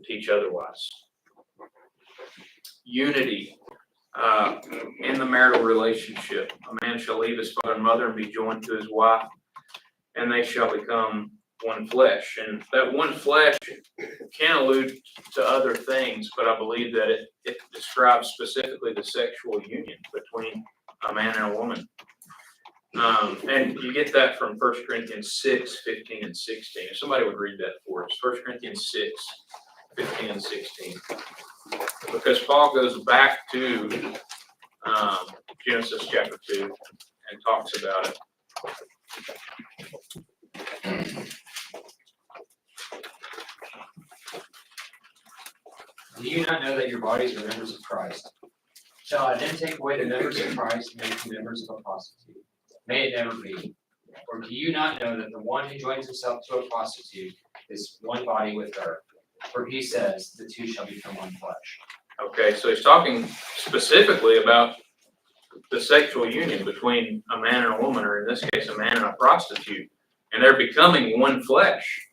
teach otherwise. Unity in the marital relationship. A man shall leave his father and mother and be joined to his wife, and they shall become one flesh. And that one flesh can allude to other things, but I believe that it describes specifically the sexual union between a man and a woman. And you get that from 1 Corinthians 6, 15 and 16. If somebody would read that for us, 1 Corinthians 6, 15 and 16. Because Paul goes back to Genesis chapter 2 and talks about it. Do you not know that your bodies are members of Christ? Shall I then take away the members of Christ and make them members of a prostitute? May it never be. Or do you not know that the one who joins himself to a prostitute is one body with her? For he says, the two shall become one flesh. Okay, so he's talking specifically about the sexual union between a man and a woman, or in this case, a man and a prostitute. And they're becoming one flesh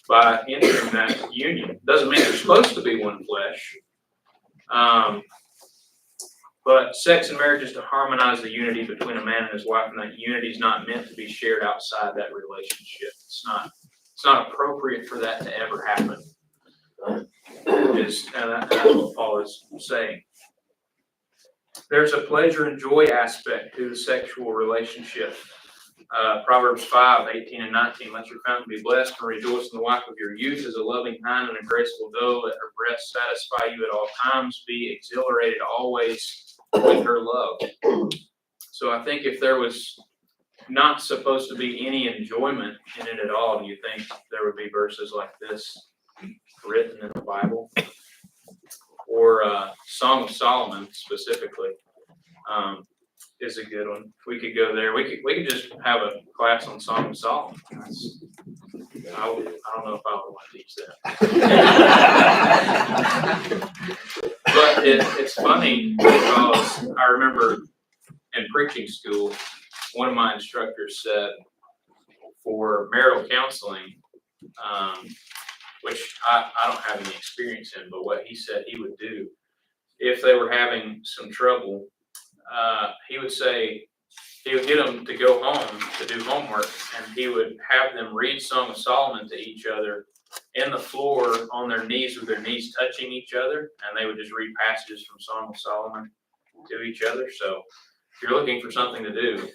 by entering that union. Doesn't mean they're supposed to be one flesh. But sex and marriage is to harmonize the unity between a man and his wife, and that unity is not meant to be shared outside that relationship. It's not appropriate for that to ever happen. And that's what Paul is saying. There's a pleasure and joy aspect to the sexual relationship. Proverbs 5, 18 and 19. Let your fountain be blessed and rejoice in the wife of your youth as a loving hind and a graceful doe. Let her breast satisfy you at all times. Be exhilarated always with her love. So I think if there was not supposed to be any enjoyment in it at all, do you think there would be verses like this written in the Bible? Or Song of Solomon specifically is a good one. We could go there. We could just have a class on Song of Solomon. I don't know if I would want to teach that. But it's funny because I remember in preaching school, one of my instructors said for marital counseling, which I don't have any experience in, but what he said he would do if they were having some trouble, he would say he would get them to go home to do homework, and he would have them read Song of Solomon to each other in the floor on their knees with their knees touching each other, and they would just read passages from Song of Solomon to each other. So if you're looking for something to do, so,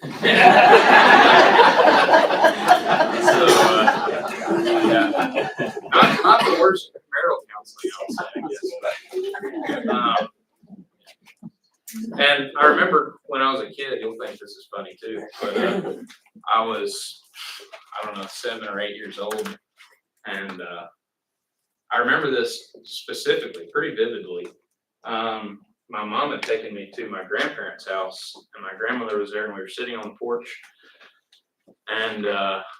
yeah, not the worst marital counseling, I would say, I guess. And I remember when I was a kid, you'll think this is funny too, but I was, 7 or 8 years old, and I remember this specifically, pretty vividly. My mom had taken me to my grandparents' house, and my grandmother was there, and we were sitting on the porch, and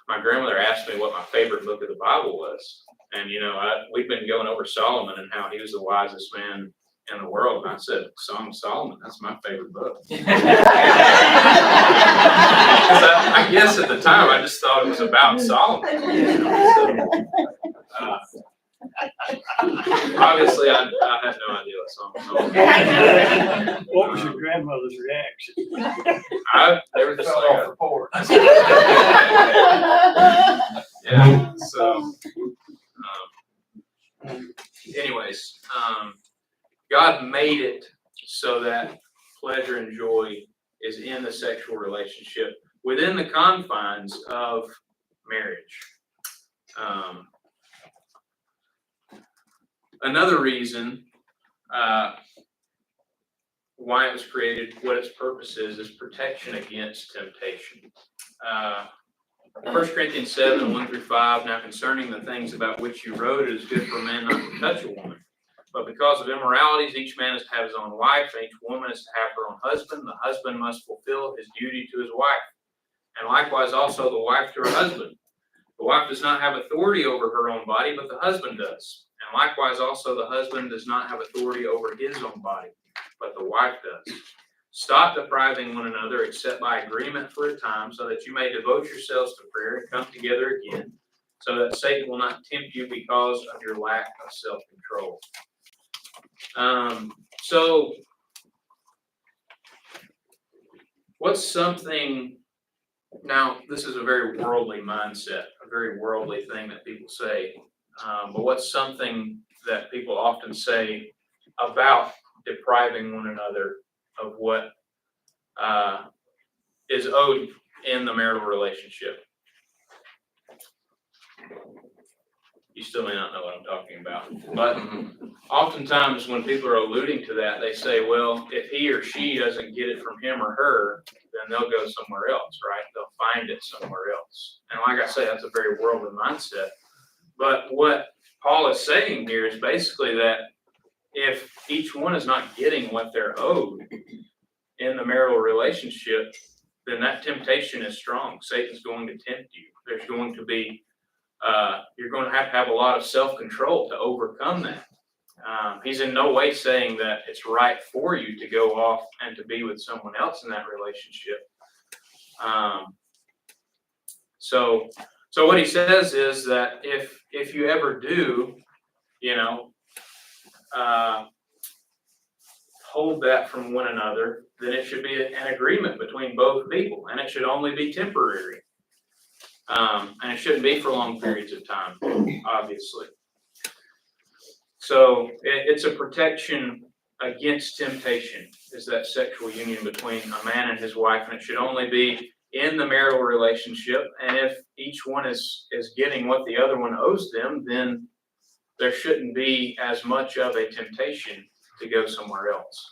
my grandmother asked me what my favorite book of the Bible was. And, we'd been going over Solomon and how he was the wisest man in the world. And I said, Song of Solomon, that's my favorite book. I guess at the time, I just thought it was about Solomon. Obviously, I had no idea what Song of Solomon was. What was your grandmother's reaction? They were just Fell like, off the porch. yeah, so, anyways, God made it so that pleasure and joy is in the sexual relationship within the confines of marriage. Another reason why it was created, what its purpose is protection against temptation. 1 Corinthians 7, 1 through 5, now concerning the things about which you wrote, it is good for a man not to touch a woman. But because of immoralities, each man is to have his own wife, and each woman is to have her own husband. The husband must fulfill his duty to his wife, and likewise also the wife to her husband. The wife does not have authority over her own body, but the husband does. And likewise also the husband does not have authority over his own body, but the wife does. Stop depriving one another except by agreement for a time, so that you may devote yourselves to prayer and come together again, so that Satan will not tempt you because of your lack of self-control. So what's something, now this is a very worldly mindset, a very worldly thing that people say, but what's something that people often say about depriving one another of what is owed in the marital relationship? You still may not know what I'm talking about, but oftentimes when people are alluding to that, they say, well, if he or she doesn't get it from him or her, then they'll go somewhere else, right? They'll find it somewhere else. And like I say, that's a very worldly mindset. But what Paul is saying here is basically that if each one is not getting what they're owed in the marital relationship, then that temptation is strong. Satan's going to tempt you. There's going to be, you're going to have a lot of self-control to overcome that. He's in no way saying that it's right for you to go off and to be with someone else in that relationship. So what he says is that if you ever do, hold that from one another, then it should be an agreement between both people, and it should only be temporary. And it shouldn't be for long periods of time, obviously. So it's a protection against temptation, is that sexual union between a man and his wife, and it should only be in the marital relationship. And if each one is getting what the other one owes them, then there shouldn't be as much of a temptation to go somewhere else.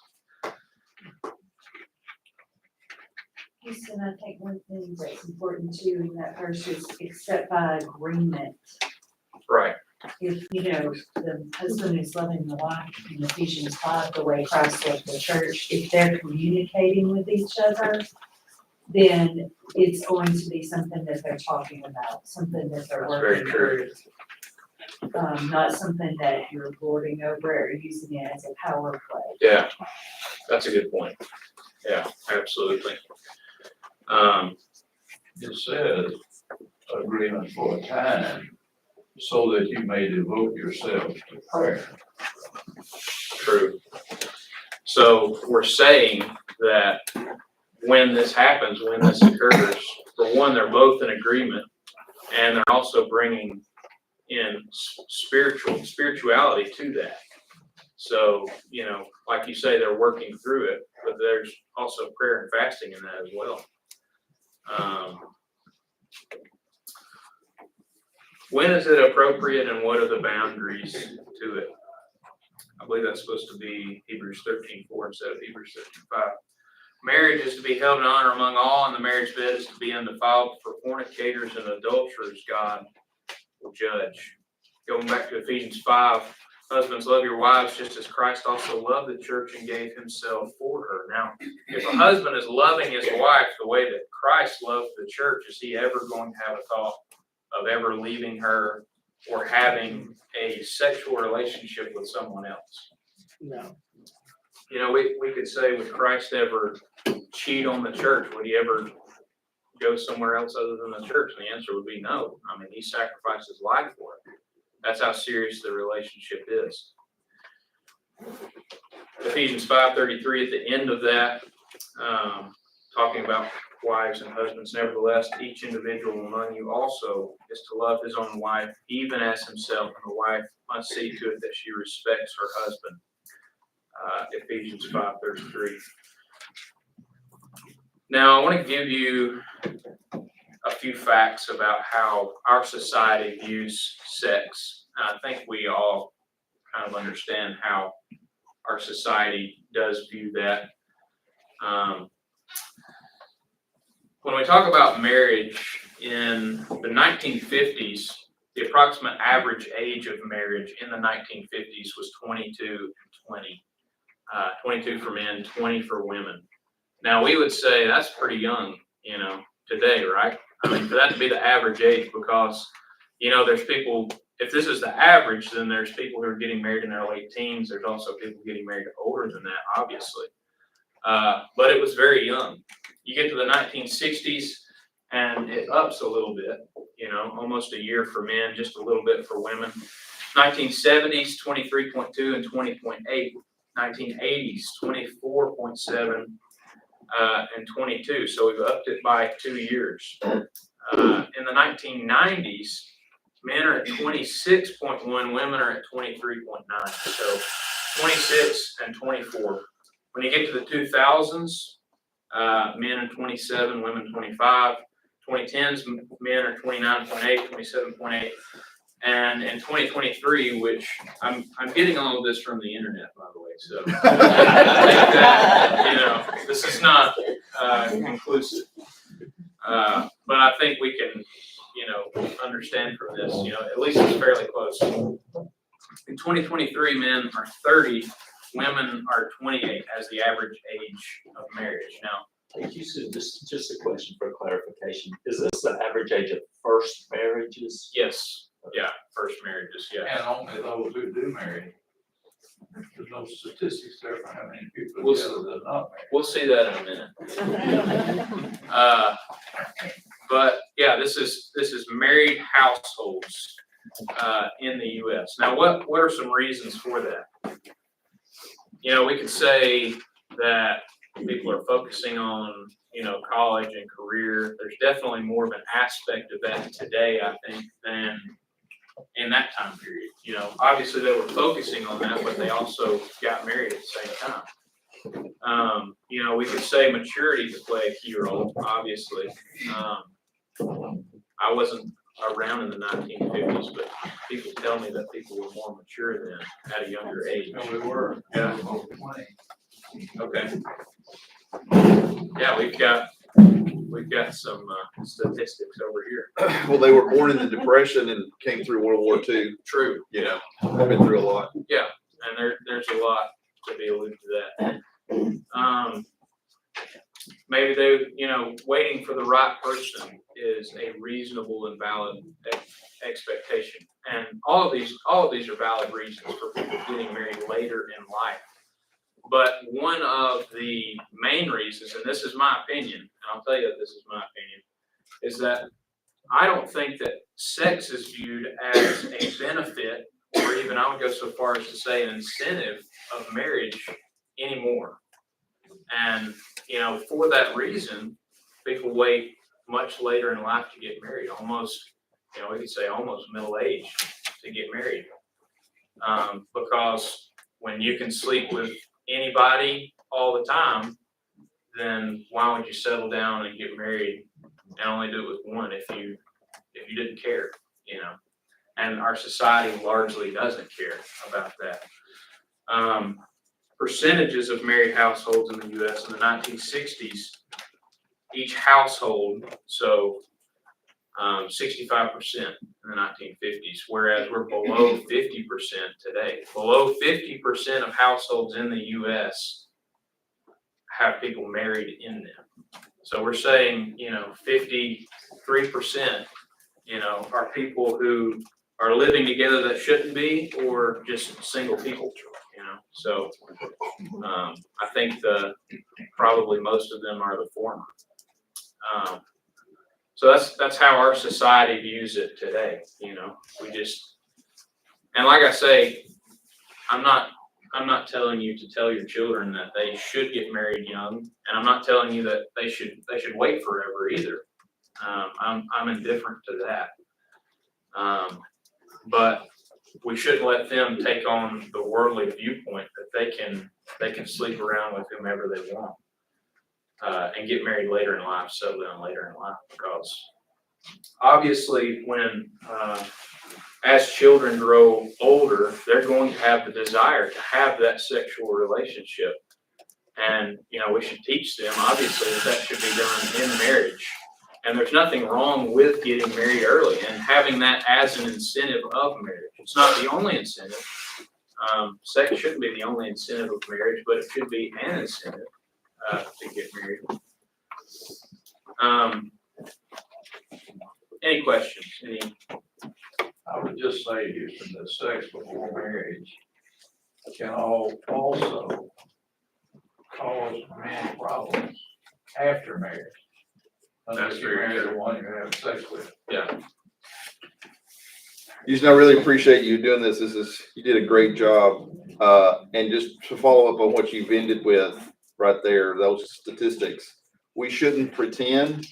Houston, I think one thing that's important too in that verse is except by agreement. Right. If, the husband is loving the wife in Ephesians 5, the way Christ loved the church, if they're communicating with each other, then it's going to be something that they're talking about, something that they're That's very working true. through. Not something that you're lording over or using it as a power play. Yeah, that's a good point. Yeah, absolutely. It says agreement for a time, so that you may devote yourselves to prayer. True. So we're saying that when this happens, when this occurs, for one, they're both in agreement, and they're also bringing in spirituality to that. So, like you say, they're working through it, but there's also prayer and fasting in that as well. When is it appropriate and what are the boundaries to it? I believe that's supposed to be Hebrews 13:4 instead of Hebrews 13:5. Marriage is to be held in honor among all, and the marriage bed is to be undefiled. For fornicators and adulterers, God will judge. Going back to Ephesians 5, husbands, love your wives just as Christ also loved the church and gave himself for her. Now, if a husband is loving his wife the way that Christ loved the church, is he ever going to have a thought of ever leaving her or having a sexual relationship with someone else? No. We could say, would Christ ever cheat on the church? Would he ever go somewhere else other than the church? And the answer would be no. I mean, he sacrificed his life for it. That's how serious the relationship is. Ephesians 5:33 at the end of that, talking about wives and husbands. Nevertheless, each individual among you also is to love his own wife, even as himself, and the wife must see to it that she respects her husband. Ephesians 5:33. Now, I want to give you a few facts about how our society views sex. I think we all kind of understand how our society does view that. When we talk about marriage in the 1950s, the approximate average age of marriage in the 1950s was 22 and 20. 22 for men, 20 for women. Now, we would say that's pretty young, today, right? I mean, for that to be the average age, because, there's people, if this is the average, then there's people who are getting married in their late teens. There's also people getting married older than that, obviously. But it was very young. You get to the 1960s, and it ups a little bit, you know, almost a year for men, just a little bit for women. 1970s, 23.2 and 20.8. 1980s, 24.7 and 22. So we've upped it by 2 years. In the 1990s, men are at 26.1, women are at 23.9. So 26 and 24. When you get to the 2000s, men are 27, women 25. 2010s, men are 29.8, 27.8. And in 2023, which I'm getting all of this from the internet, by the way, so I think that, you know, this is not conclusive. But I think we can, you know, understand from this, you know, at least it's fairly close. In 2023, men are 30, women are 28 as the average age of marriage. Now, I think you said, just a question for clarification. Is this the average age of first marriages? yes, yeah, first marriages, yeah. And only those who do marry. There's no statistics there for how many people We'll together that are not married. We'll see that in a minute. But yeah, this is married households in the U.S. Now, what are some reasons for that? You know, we could say that people are focusing on, you know, college and career. There's definitely more of an aspect of that today, I think, than in that time period. You know, obviously they were focusing on that, but they also got married at the same time. You know, we could say maturity to play a key role, obviously. I wasn't around in the 1950s, but people tell me that people were more mature then at a younger age. And we were. Yeah. Over 20. Okay. Yeah, we've got some statistics over here. Well, they were born in the Depression and came through World War II. True. You know, they've been through a lot. Yeah, and there's a lot to be alluded to that. Maybe they, you know, waiting for the right person is a reasonable and valid expectation. And all of these are valid reasons for people getting married later in life. But one of the main reasons, and this is my opinion, and I'll tell you that this is my opinion, is that I don't think that sex is viewed as a benefit, or even I would go so far as to say an incentive of marriage anymore. And, you know, for that reason, people wait much later in life to get married, almost, you know, we could say almost middle age to get married. Because when you can sleep with anybody all the time, then why would you settle down and get married and only do it with one if you didn't care, you know? And our society largely doesn't care about that. Percentages of married households in the U.S. in the 1960s, each household, so 65% in the 1950s, whereas we're below 50% today. Below 50% of households in the U.S. have people married in them. So we're saying, you know, 53%, you know, are people who are living together that shouldn't be, or just single people, you know. So I think probably most of them are the former. So that's how our society views it today. You know, and like I say, I'm not telling you to tell your children that they should get married young, and I'm not telling you that they should wait forever either. I'm indifferent to that. But we shouldn't let them take on the worldly viewpoint that they can sleep around with whomever they want. And get married later in life, settle down later in life, because obviously when, as children grow older, they're going to have the desire to have that sexual relationship. And, you know, we should teach them, obviously, that should be done in marriage. And there's nothing wrong with getting married early and having that as an incentive of marriage. It's not the only incentive. Sex shouldn't be the only incentive of marriage, but it should be an incentive to get married. Any questions? I would just say, Houston, that sex before marriage can also cause many problems after marriage. unless you marry the one you're having sex with. Yeah, Houston, I really appreciate you doing this. You did a great job. And just to follow up on what you've ended with right there, those statistics, we shouldn't pretend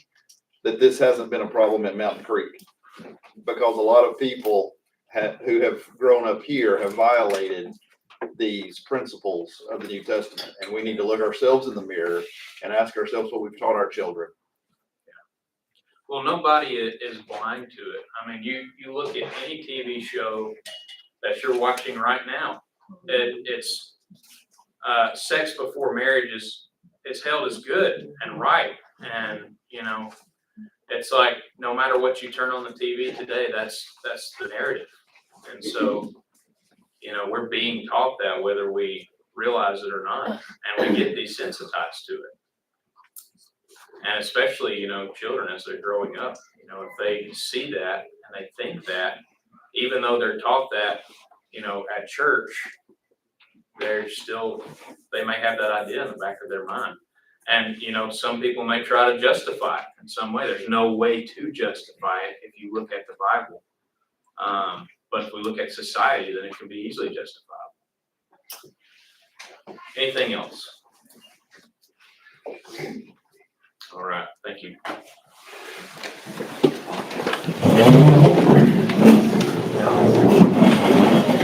that this hasn't been a problem at Mountain Creek. Because a lot of people who have grown up here have violated these principles of the New Testament. And we need to look ourselves in the mirror and ask ourselves what we've taught our children. well, nobody is blind to it. I mean, you look at any TV show that you're watching right now, it's sex before marriage is held as good and right. And, you know, it's like, no matter what you turn on the TV today, that's the narrative. And so, you know, we're being taught that whether we realize it or not, and we get desensitized to it. And especially, you know, children as they're growing up, you know, if they see that and they think that, even though they're taught that, you know, at church, they may have that idea in the back of their mind. And, you know, some people may try to justify it in some way. There's no way to justify it if you look at the Bible. But if we look at society, then it can be easily justified. Anything else? All right, thank you.